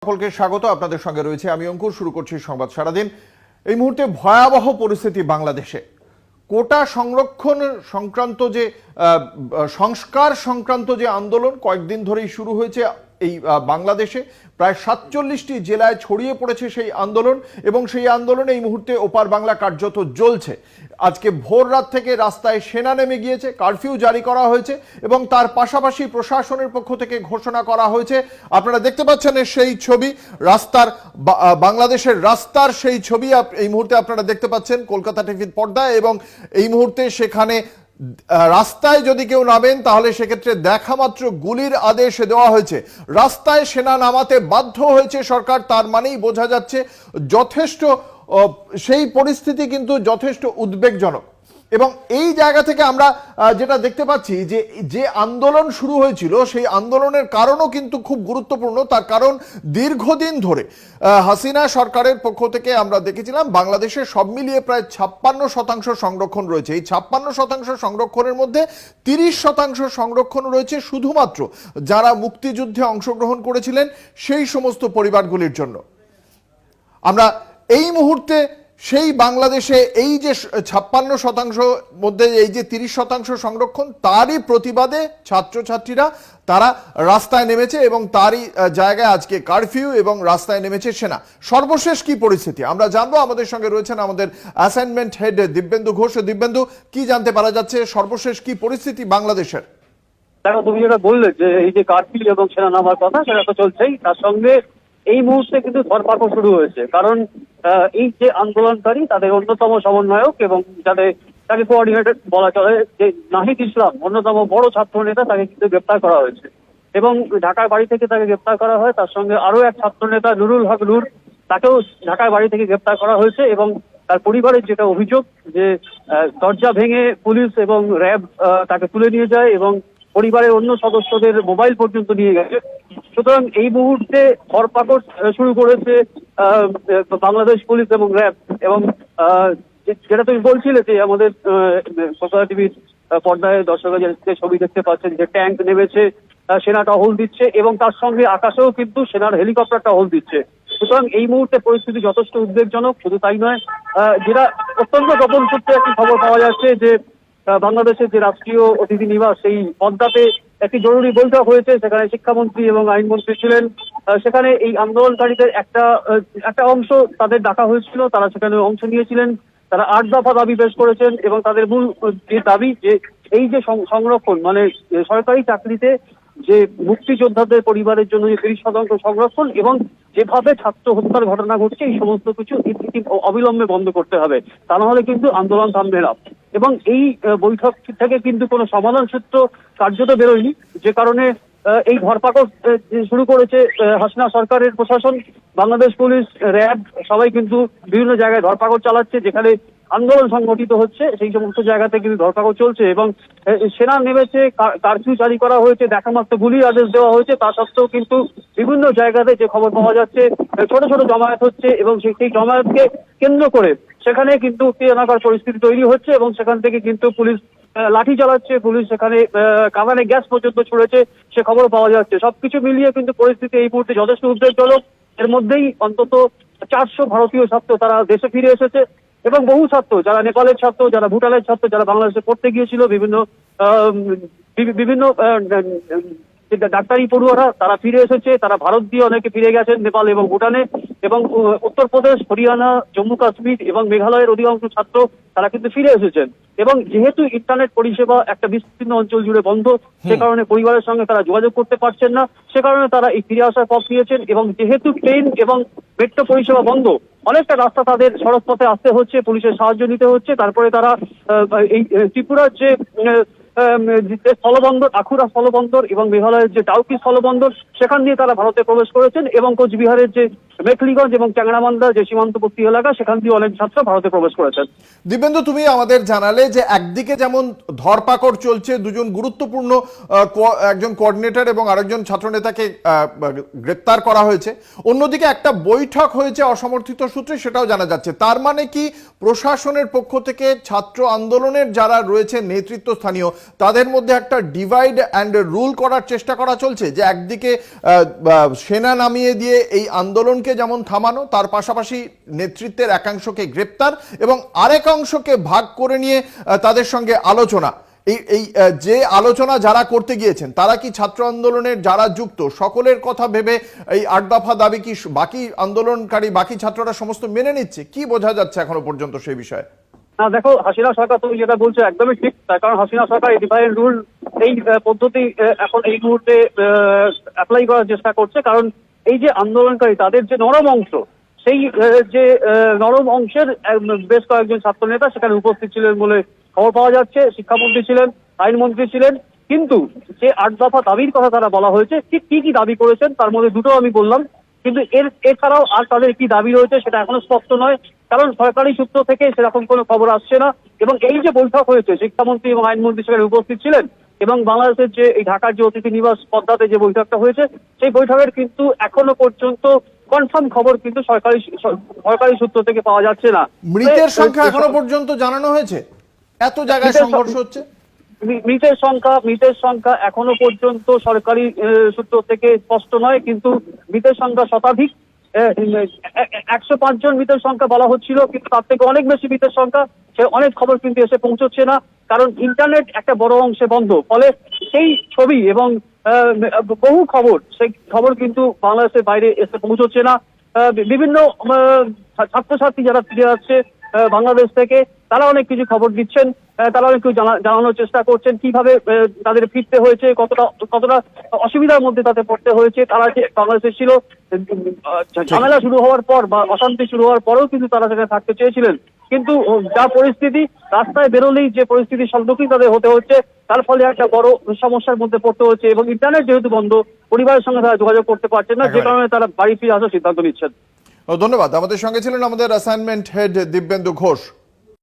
সকলকে স্বাগত। আপনাদের সঙ্গে রয়েছে আমি অঙ্কুর। শুরু করছি সংবাদ সারাদিন। এই মুহূর্তে ভয়াবহ পরিস্থিতি বাংলাদেশে। কোটা সংরক্ষণ সংক্রান্ত যে সংস্কার সংক্রান্ত যে আন্দোলন কয়েকদিন ধরেই শুরু হয়েছে এই বাংলাদেশে, প্রায় 47টি জেলায় ছড়িয়ে পড়েছে সেই আন্দোলন, এবং সেই আন্দোলন এই মুহূর্তে ওপার বাংলা কার্যত জ্বলছে। আজকে ভোর রাত থেকে রাস্তায় সেনা নেমে গিয়েছে, কারফিউ জারি করা হয়েছে, এবং তার পাশাপাশি প্রশাসনের পক্ষ থেকে ঘোষণা করা হয়েছে। আপনারা দেখতে পাচ্ছেন সেই ছবি, রাস্তার বাংলাদেশের রাস্তার সেই ছবি এই মুহূর্তে আপনারা দেখতে পাচ্ছেন কলকাতা টিভির পর্দায়। এবং এই মুহূর্তে সেখানে রাস্তায় যদি কেউ নামেন তাহলে সেক্ষেত্রে দেখা মাত্র গুলির আদেশ দেওয়া হয়েছে। রাস্তায় সেনা নামাতে বাধ্য হয়েছে সরকার, তার মানেই বোঝা যাচ্ছে যথেষ্ট সেই পরিস্থিতি কিন্তু যথেষ্ট উদ্বেগজনক। এবং এই জায়গা থেকে আমরা যেটা দেখতে পাচ্ছি যে আন্দোলন শুরু হয়েছিল সেই আন্দোলনের কারণও কিন্তু খুব গুরুত্বপূর্ণ। তার কারণ দীর্ঘদিন ধরে হাসিনা সরকারের পক্ষ থেকে আমরা দেখেছিলাম বাংলাদেশে সব মিলিয়ে প্রায় 56% সংরক্ষণ রয়েছে। এই 56% সংরক্ষণের মধ্যে 30% সংরক্ষণ রয়েছে শুধুমাত্র যারা মুক্তিযুদ্ধে অংশগ্রহণ করেছিলেন সেই সমস্ত পরিবারগুলির জন্য। আমরা এই মুহূর্তে সেই বাংলাদেশে এই যে 56% মধ্যে এই যে 30% সংরক্ষণ, তারই প্রতিবাদে ছাত্রছাত্রীরা তারা রাস্তায় নেমেছে, এবং তারই জায়গায় আজকে কারফিউ এবং রাস্তায় নেমেছে সেনা। সর্বশেষ কি পরিস্থিতি আমরা জানবো। আমাদের সঙ্গে রয়েছেন আমাদের অ্যাসাইনমেন্ট হেড দিব্যেন্দু ঘোষ। দিব্যেন্দু, কি জানতে পারা যাচ্ছে, সর্বশেষ কি পরিস্থিতি বাংলাদেশের? দেখো, তুমি যেটা বললে যে এই যে কারফিউ এবং সেনা নামার কথা, সেটা তো চলছেই, তার সঙ্গে এই মুহূর্তে কিন্তু ধরপাকড় শুরু হয়েছে। কারণ এই যে আন্দোলনকারী তাদের অন্যতম সমন্বয়ক এবং তাকে কোঅর্ডিনেটর বলা চলে যে নাহিদ ইসলাম, অন্যতম বড় ছাত্র নেতা, তাকে কিন্তু গ্রেপ্তার করা হয়েছে এবং ঢাকার বাড়ি থেকে তাকে গ্রেপ্তার করা হয়। তার সঙ্গে আরো এক ছাত্র নেতা নুরুল হক নূর, তাকেও ঢাকার বাড়ি থেকে গ্রেপ্তার করা হয়েছে। এবং তার পরিবারের যেটা অভিযোগ যে দরজা ভেঙে পুলিশ এবং র্যাব তাকে তুলে নিয়ে যায় এবং পরিবারের অন্য সদস্যদের মোবাইল পর্যন্ত নিয়ে গেছে। সুতরাং এই মুহূর্তে ধরপাকড় শুরু করেছে বাংলাদেশ পুলিশ এবং র্যাব। এবং যেটা তুমি বলছিলে যে আমাদের কলকাতা টিভির পর্দায় দর্শকরা যে ছবি দেখতে পাচ্ছেন, যে ট্যাঙ্ক নেমেছে, সেনা টহল দিচ্ছে, এবং তার সঙ্গে আকাশেও কিন্তু সেনার হেলিকপ্টার টহল দিচ্ছে। সুতরাং এই মুহূর্তে পরিস্থিতি যথেষ্ট উদ্বেগজনক। শুধু তাই নয়, যেটা অত্যন্ত গোপন সূত্রে একটি খবর পাওয়া যাচ্ছে যে বাংলাদেশের যে রাষ্ট্রীয় অতিথি নিবাস, সেই পদ্মাতে একটি জরুরি বৈঠক হয়েছে। সেখানে শিক্ষামন্ত্রী এবং আইনমন্ত্রী ছিলেন। সেখানে এই আন্দোলনকারীদের একটা অংশ তাদের ডাকা হয়েছিল, তারা সেখানে অংশ নিয়েছিলেন। তারা 8 দফা দাবি পেশ করেছেন, এবং তাদের মূল যে দাবি যে এই যে সংরক্ষণ, মানে সরকারি চাকরিতে যে মুক্তিযোদ্ধাদের পরিবারের জন্য যে 30% সংরক্ষণ, এবং যেভাবে ছাত্র হত্যার ঘটনা ঘটছে, এই সমস্ত কিছু অবিলম্বে বন্ধ করতে হবে, তা না হলে কিন্তু আন্দোলন থামবে না। এবং এই বৈঠক থেকে কিন্তু কোনো সমাধান সূত্র কার্যত বেরোয়নি, যে কারণে এই ধরপাকড় শুরু করেছে হাসিনা সরকারের প্রশাসন। বাংলাদেশ পুলিশ, র্যাব সবাই কিন্তু বিভিন্ন জায়গায় ধরপাকড় চালাচ্ছে। যেখানে আন্দোলন সংগঠিত হচ্ছে সেই সমস্ত জায়গাতে কিন্তু ধরপাকড় চলছে, এবং সেনা নেমেছে, কারফিউ জারি করা হয়েছে, দেখা মাত্র গুলির আদেশ দেওয়া হয়েছে। তা সত্ত্বেও কিন্তু বিভিন্ন জায়গাতে যে খবর পাওয়া যাচ্ছে, ছোট ছোট জমায়েত হচ্ছে, এবং সেই জমায়েতকে কেন্দ্র করে সেখানে কিন্তু উত্তেজনাকর পরিস্থিতি তৈরি হচ্ছে, এবং সেখান থেকে কিন্তু পুলিশ লাঠি চালাচ্ছে, পুলিশ সেখানে কাঁদানে গ্যাস পর্যন্ত ছুড়েছে, সে খবর পাওয়া যাচ্ছে। সবকিছু মিলিয়ে কিন্তু পরিস্থিতি এই মুহূর্তে যথেষ্ট উদ্বেগজনক। এর মধ্যেই অন্তত 400 ভারতীয় ছাত্র তারা দেশে ফিরে এসেছে, এবং বহু ছাত্র, যারা নেপালের ছাত্র, যারা ভুটানের ছাত্র, যারা বাংলাদেশে পড়তে গিয়েছিল, বিভিন্ন ডাক্তারি পড়ুয়ারা তারা ফিরে এসেছে। তারা ভারত দিয়ে অনেকে ফিরে গেছেন নেপাল এবং ভুটানে, এবং উত্তরপ্রদেশ, হরিয়ানা, জম্মু কাশ্মীর এবং মেঘালয়ের অধিকাংশ ছাত্র তারা কিন্তু ফিরে এসেছেন। এবং যেহেতু ইন্টারনেট পরিষেবা একটা বিস্তীর্ণ অঞ্চল জুড়ে বন্ধ, সে কারণে পরিবারের সঙ্গে তারা যোগাযোগ করতে পারছেন না, সে কারণে তারা এই ফিরে আসার পথ নিয়েছেন। এবং যেহেতু ট্রেন এবং মেট্রো পরিষেবা বন্ধ, অনেকটা রাস্তা তাদের সড়ক পথে আসতে হচ্ছে, পুলিশের সাহায্য নিতে হচ্ছে। তারপরে তারা এই ত্রিপুরার যে স্থলবন্দর, আখুরা স্থলবন্দর, এবং মেঘালয়ের যে ডাউকি স্থলবন্দর, সেখান দিয়ে তারা ভারতে প্রবেশ করেছেন, এবং কোচবিহারের যে মেখলিগঞ্জ এবং চ্যাংড়ামান্দা যে সীমান্তবর্তী এলাকা, সেখান দিয়ে অনেক ছাত্র ভারতে প্রবেশ করেছেন। দিব্যেন্দু, তুমি আমাদের জানালে যে একদিকে যেমন ধরপাকড় চলছে, দুজন গুরুত্বপূর্ণ একজন কোঅর্ডিনেটর এবং আরেকজন ছাত্রনেতাকে গ্রেপ্তার করা হয়েছে, অন্যদিকে একটা বৈঠক হয়েছে অসমর্থিত সূত্রে, সেটাও জানা যাচ্ছে। তার মানে কি প্রশাসনের পক্ষ থেকে ছাত্র আন্দোলনের যারা রয়েছে নেতৃত্ব স্থানীয়, তাদের মধ্যে একটা ডিভাইড অ্যান্ড রুল করার চেষ্টা করা চলছে, যে একদিকে সেনা নামিয়ে দিয়ে এই আন্দোলনকে যেমন থামানো, তার পাশাপাশি নেতৃত্বের একাংশকে গ্রেপ্তার এবং আরেক অংশকে ভাগ করে নিয়ে তাদের সঙ্গে আলোচনা। এই যে আলোচনা যারা করতে গিয়েছেন, তারা কি ছাত্র আন্দোলনের যারা যুক্ত সকলের কথা ভেবে এই 8 দফা দাবি কি বাকি আন্দোলনকারী বাকি ছাত্ররা সমস্ত মেনে নিচ্ছে? কি বোঝা যাচ্ছে এখনো পর্যন্ত সেই বিষয়ে? না দেখো, হাসিনা সরকার তুমি যেটা বলছো একদমই ঠিক, তার কারণ হাসিনা সরকার এই ডিভাইড রুল এই পদ্ধতি এখন এই মুহূর্তে অ্যাপ্লাই করার চেষ্টা করছে। কারণ এই যে আন্দোলনকারী তাদের যে নরম অংশ, সেই যে নরম অংশের বেশ কয়েকজন ছাত্র নেতা সেখানে উপস্থিত ছিলেন বলে খবর পাওয়া যাচ্ছে। শিক্ষামন্ত্রী ছিলেন, আইনমন্ত্রী ছিলেন। কিন্তু যে 8 দফা দাবির কথা তারা বলা হয়েছে, ঠিক কি কি দাবি করেছেন তার মধ্যে দুটো আমি বললাম, কিন্তু এছাড়াও আর তাদের কি দাবি রয়েছে সেটা এখনো স্পষ্ট নয়, কারণ সরকারি সূত্র থেকে সেরকম কোনো খবর আসছে না। এবং এই যে বৈঠক হয়েছে, শিক্ষামন্ত্রী এবং আইনমন্ত্রী সেখানে উপস্থিত ছিলেন, এবং বাংলাদেশের যে এই ঢাকার যে অতিথি নিবাস পদ্মাতে যে বৈঠকটা হয়েছে, সেই বৈঠকের কিন্তু এখনো পর্যন্ত কনফার্ম খবর কিন্তু সরকারি সূত্র থেকে পাওয়া যাচ্ছে না। মৃতের সংখ্যা এখনো পর্যন্ত জানানো হয়েছে? এত জায়গায় সংঘর্ষ হচ্ছে। মৃতের সংখ্যা এখনো পর্যন্ত সরকারি সূত্র থেকে স্পষ্ট নয়, কিন্তু মৃতের সংখ্যা শতাধিক। 105 জন মৃতের সংখ্যা বলা হচ্ছিল, কিন্তু তার থেকে অনেক বেশি মৃতের সংখ্যা। সে অনেক খবর কিন্তু এসে পৌঁছচ্ছে না, কারণ ইন্টারনেট একটা বড় অংশে বন্ধ। ফলে সেই ছবি এবং বহু খবর, সেই খবর কিন্তু বাংলাদেশের বাইরে এসে পৌঁছচ্ছে না। বিভিন্ন ছাত্রছাত্রী যারা ফিরে আসছে বাংলাদেশ থেকে, তারা অনেক কিছু খবর দিচ্ছেন, তারা অনেক কিছু জানানোর চেষ্টা করছেন কিভাবে তাদের ফিরতে হয়েছে, কতটা অসুবিধার মধ্যে তাদের পড়তে হয়েছে। তারা যে বাংলাদেশে ছিল, ঝামেলা শুরু হওয়ার পর বা অশান্তি শুরু হওয়ার পরেও কিন্তু তারা সেখানে থাকতে চেয়েছিলেন, কিন্তু যা পরিস্থিতি, রাস্তায় বেরোলেই যে পরিস্থিতির সম্মুখীন তাদের হতে হচ্ছে, তার ফলে একটা বড় সমস্যার মধ্যে পড়তে হচ্ছে। এবং ইন্টারনেট যেহেতু বন্ধ, পরিবারের সঙ্গে তারা যোগাযোগ করতে পারছেন না, যে কারণে তারা বাড়ি ফিরে আসার সিদ্ধান্ত নিচ্ছেন। ধন্যবাদ। আমাদের সঙ্গে ছিলেন আমাদের অ্যাসাইনমেন্ট হেড দিব্যেন্দু ঘোষ।